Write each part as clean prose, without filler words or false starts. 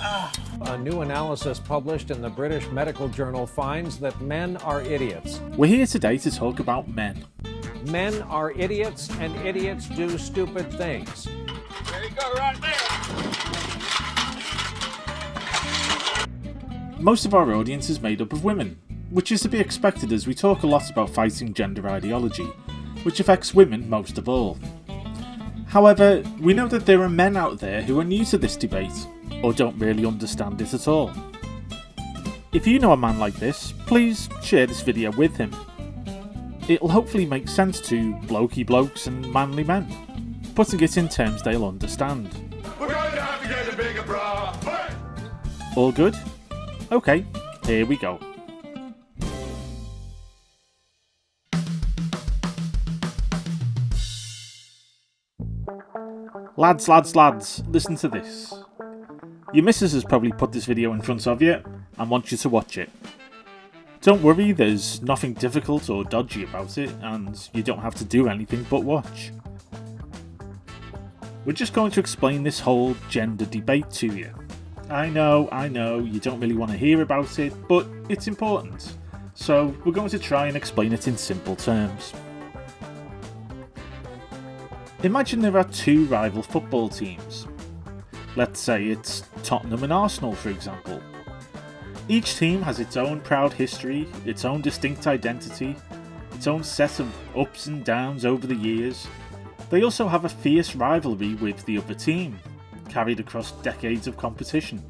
A new analysis published in the British Medical Journal finds that men are idiots. We're here today to talk about men. Men are idiots, and idiots do stupid things. There you go, right there. Most of our audience is made up of women, which is to be expected as we talk a lot about fighting gender ideology, which affects women most of all. However, we know that there are men out there who are new to this debate, or don't really understand it at all. If you know a man like this, please share this video with him. It'll hopefully make sense to blokey blokes and manly men, putting it in terms they'll understand. We're going to have to get a bigger bra. Hey! All good? Okay, here we go. Lads, listen to this. Your missus has probably put this video in front of you and wants you to watch it. Don't worry, there's nothing difficult or dodgy about it, and you don't have to do anything but watch. We're just going to explain this whole gender debate to you. I know, you don't really want to hear about it, but it's important. So we're going to try and explain it in simple terms. Imagine there are two rival football teams. Let's say it's Tottenham and Arsenal, for example. Each team has its own proud history, its own distinct identity, its own set of ups and downs over the years. They also have a fierce rivalry with the other team, carried across decades of competition.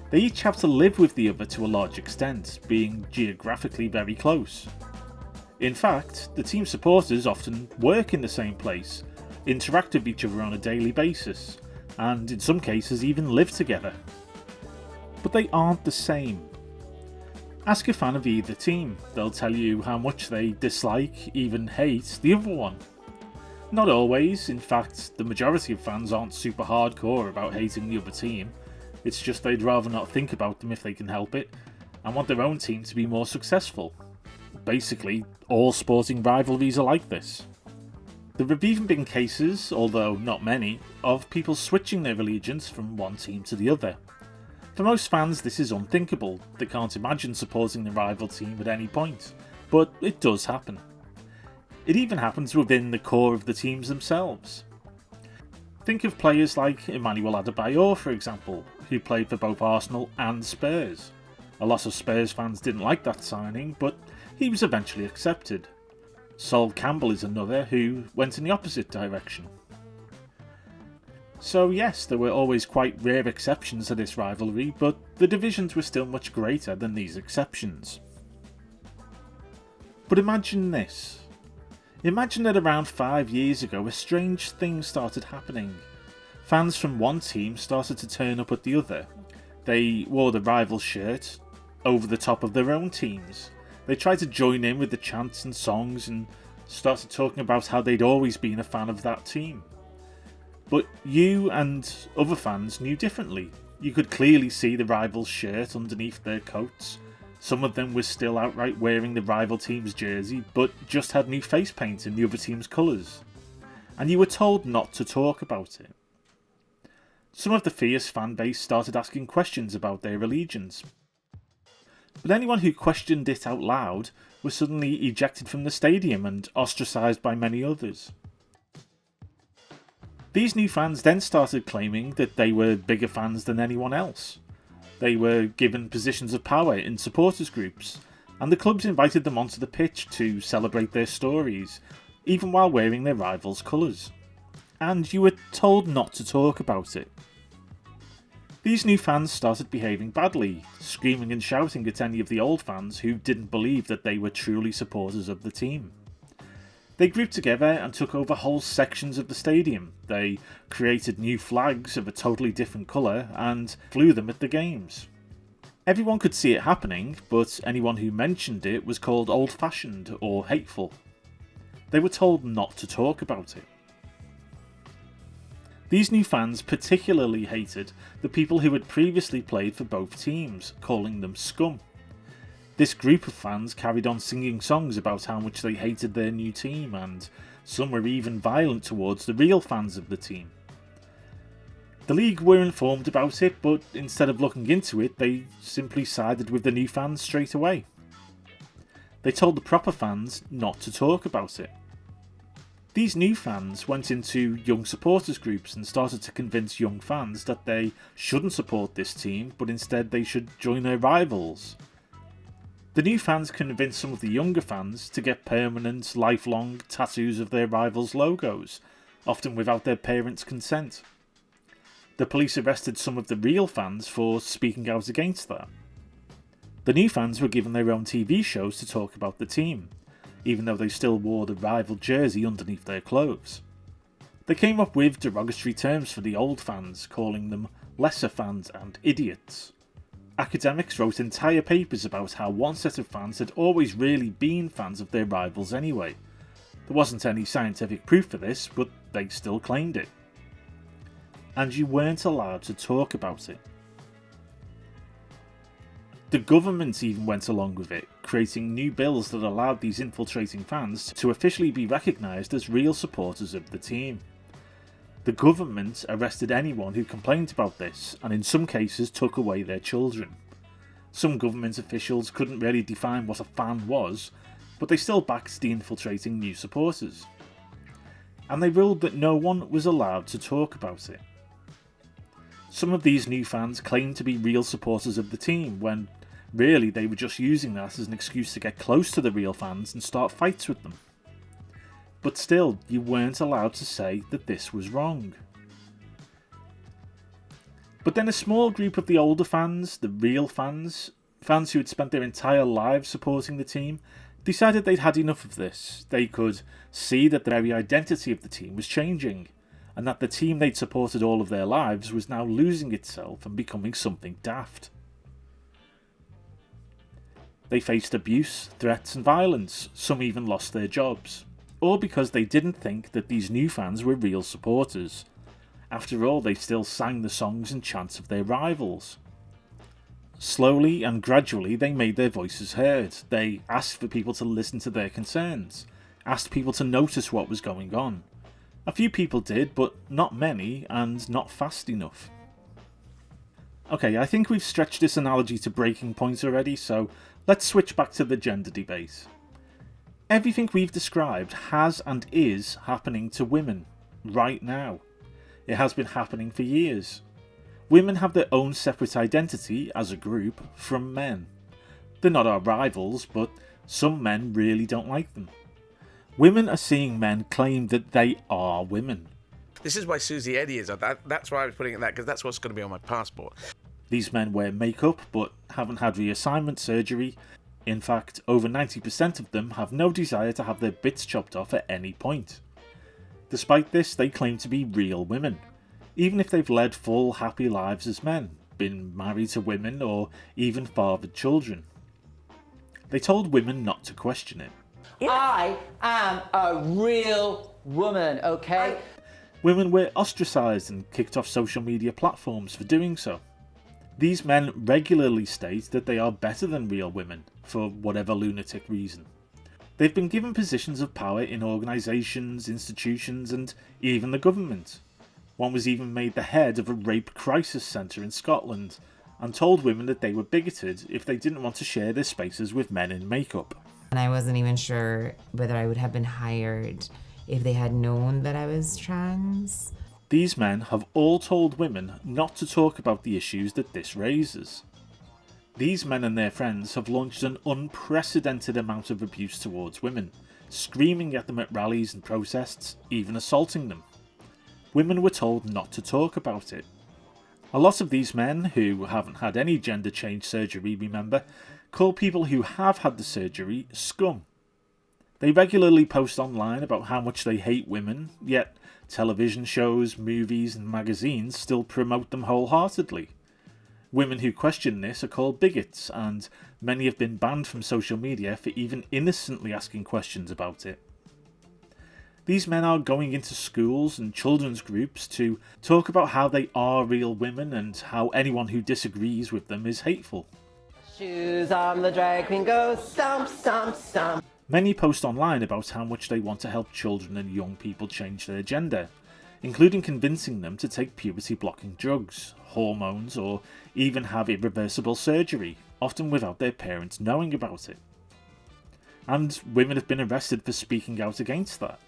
They each have to live with the other to a large extent, being geographically very close. In fact, the team supporters often work in the same place, interact with each other on a daily basis, and in some cases even live together. But they aren't the same. Ask a fan of either team, they'll tell you how much they dislike, even hate, the other one. Not always, in fact, the majority of fans aren't super hardcore about hating the other team, it's just they'd rather not think about them if they can help it, and want their own team to be more successful. Basically, all sporting rivalries are like this. There have even been cases, although not many, of people switching their allegiance from one team to the other. For most fans this is unthinkable, they can't imagine supporting the rival team at any point, but it does happen. It even happens within the core of the teams themselves. Think of players like Emmanuel Adebayor, for example, who played for both Arsenal and Spurs. A lot of Spurs fans didn't like that signing, but he was eventually accepted. Sol Campbell is another who went in the opposite direction. So yes, there were always quite rare exceptions to this rivalry, but the divisions were still much greater than these exceptions. But imagine this. Imagine that around 5 years ago a strange thing started happening. Fans from one team started to turn up at the other. They wore the rival shirt over the top of their own teams. They tried to join in with the chants and songs and started talking about how they'd always been a fan of that team. But you and other fans knew differently. You could clearly see the rival's shirt underneath their coats. Some of them were still outright wearing the rival team's jersey, but just had new face paint in the other team's colours. And you were told not to talk about it. Some of the fierce fan base started asking questions about their allegiance. But anyone who questioned it out loud was suddenly ejected from the stadium and ostracised by many others. These new fans then started claiming that they were bigger fans than anyone else. They were given positions of power in supporters groups, and the clubs invited them onto the pitch to celebrate their stories, even while wearing their rivals' colours. And you were told not to talk about it. These new fans started behaving badly, screaming and shouting at any of the old fans who didn't believe that they were truly supporters of the team. They grouped together and took over whole sections of the stadium. They created new flags of a totally different colour and flew them at the games. Everyone could see it happening, but anyone who mentioned it was called old-fashioned or hateful. They were told not to talk about it. These new fans particularly hated the people who had previously played for both teams, calling them scum. This group of fans carried on singing songs about how much they hated their new team, and some were even violent towards the real fans of the team. The league were informed about it, but instead of looking into it, they simply sided with the new fans straight away. They told the proper fans not to talk about it. These new fans went into young supporters groups and started to convince young fans that they shouldn't support this team, but instead they should join their rivals. The new fans convinced some of the younger fans to get permanent, lifelong tattoos of their rivals' logos, often without their parents' consent. The police arrested some of the real fans for speaking out against that. The new fans were given their own TV shows to talk about the team, even though they still wore the rival jersey underneath their clothes. They came up with derogatory terms for the old fans, calling them lesser fans and idiots. Academics wrote entire papers about how one set of fans had always really been fans of their rivals anyway. There wasn't any scientific proof for this, but they still claimed it. And you weren't allowed to talk about it. The government even went along with it, creating new bills that allowed these infiltrating fans to officially be recognised as real supporters of the team. The government arrested anyone who complained about this, and in some cases took away their children. Some government officials couldn't really define what a fan was, but they still backed the infiltrating new supporters. And they ruled that no one was allowed to talk about it. Some of these new fans claimed to be real supporters of the team, when really they were just using that as an excuse to get close to the real fans and start fights with them. But still, you weren't allowed to say that this was wrong. But then a small group of the older fans, the real fans who had spent their entire lives supporting the team, decided they'd had enough of this. They could see that the very identity of the team was changing, and that the team they'd supported all of their lives was now losing itself and becoming something daft. They faced abuse, threats and violence, some even lost their jobs, all because they didn't think that these new fans were real supporters. After all, they still sang the songs and chants of their rivals. Slowly and gradually they made their voices heard. They asked for people to listen to their concerns, asked people to notice what was going on. A few people did, but not many, and not fast enough. Okay, I think we've stretched this analogy to breaking point already, so let's switch back to the gender debate. Everything we've described has and is happening to women, right now. It has been happening for years. Women have their own separate identity, as a group, from men. They're not our rivals, but some men really don't like them. Women are seeing men claim that they are women. This is why Susie Eddy is. That's why I was putting it that, because that's what's going to be on my passport. These men wear makeup, but haven't had reassignment surgery. In fact, over 90% of them have no desire to have their bits chopped off at any point. Despite this, they claim to be real women, even if they've led full, happy lives as men, been married to women, or even fathered children. They told women not to question it. I am a real woman, okay? Women were ostracised and kicked off social media platforms for doing so. These men regularly state that they are better than real women, for whatever lunatic reason. They've been given positions of power in organisations, institutions, and even the government. One was even made the head of a rape crisis centre in Scotland, and told women that they were bigoted if they didn't want to share their spaces with men in makeup. And I wasn't even sure whether I would have been hired if they had known that I was trans. These men have all told women not to talk about the issues that this raises. These men and their friends have launched an unprecedented amount of abuse towards women, screaming at them at rallies and protests, even assaulting them. Women were told not to talk about it. A lot of these men, who haven't had any gender change surgery, remember, call people who have had the surgery scum. They regularly post online about how much they hate women, yet television shows, movies and magazines still promote them wholeheartedly. Women who question this are called bigots, and many have been banned from social media for even innocently asking questions about it. These men are going into schools and children's groups to talk about how they are real women and how anyone who disagrees with them is hateful. Shoes on the drag queen go stomp, stomp, stomp. Many post online about how much they want to help children and young people change their gender, including convincing them to take puberty-blocking drugs, hormones, or even have irreversible surgery, often without their parents knowing about it. And women have been arrested for speaking out against that.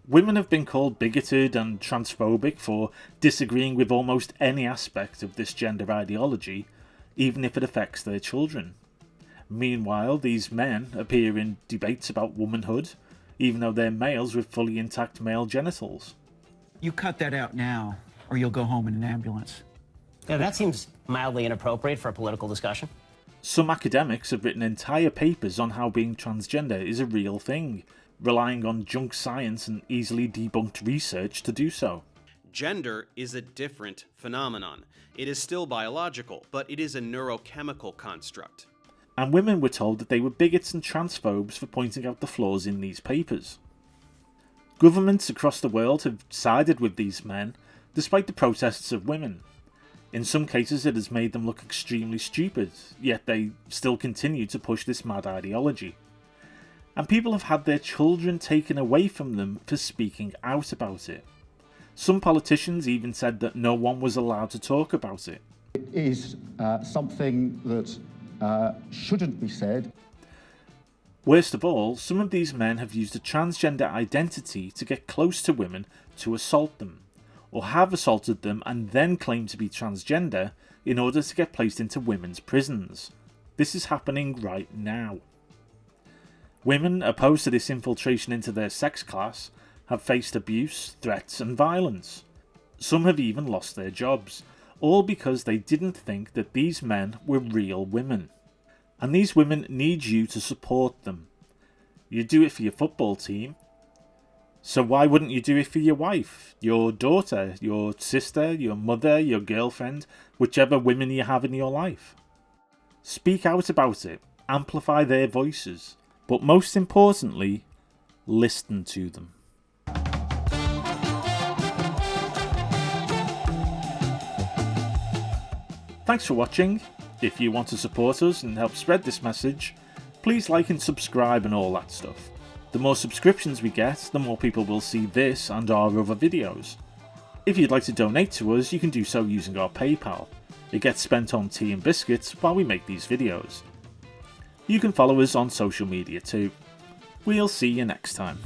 Women have been called bigoted and transphobic for disagreeing with almost any aspect of this gender ideology, even if it affects their children. Meanwhile, these men appear in debates about womanhood, even though they're males with fully intact male genitals. You cut that out now, or you'll go home in an ambulance. Yeah, that seems mildly inappropriate for a political discussion. Some academics have written entire papers on how being transgender is a real thing, relying on junk science and easily debunked research to do so. Gender is a different phenomenon. It is still biological, but it is a neurochemical construct. And women were told that they were bigots and transphobes for pointing out the flaws in these papers. Governments across the world have sided with these men, despite the protests of women. In some cases it has made them look extremely stupid, yet they still continue to push this mad ideology. And people have had their children taken away from them for speaking out about it. Some politicians even said that no one was allowed to talk about it. It is something that shouldn't be said. Worst of all, some of these men have used a transgender identity to get close to women to assault them, or have assaulted them and then claim to be transgender in order to get placed into women's prisons. This is happening right now. Women opposed to this infiltration into their sex class have faced abuse, threats and violence. Some have even lost their jobs, all because they didn't think that these men were real women. And these women need you to support them. You do it for your football team, so why wouldn't you do it for your wife, your daughter, your sister, your mother, your girlfriend, whichever women you have in your life? Speak out about it, amplify their voices, but most importantly, listen to them. Thanks for watching. If you want to support us and help spread this message, please like and subscribe and all that stuff. The more subscriptions we get, the more people will see this and our other videos. If you'd like to donate to us, you can do so using our PayPal. It gets spent on tea and biscuits while we make these videos. You can follow us on social media too. We'll see you next time.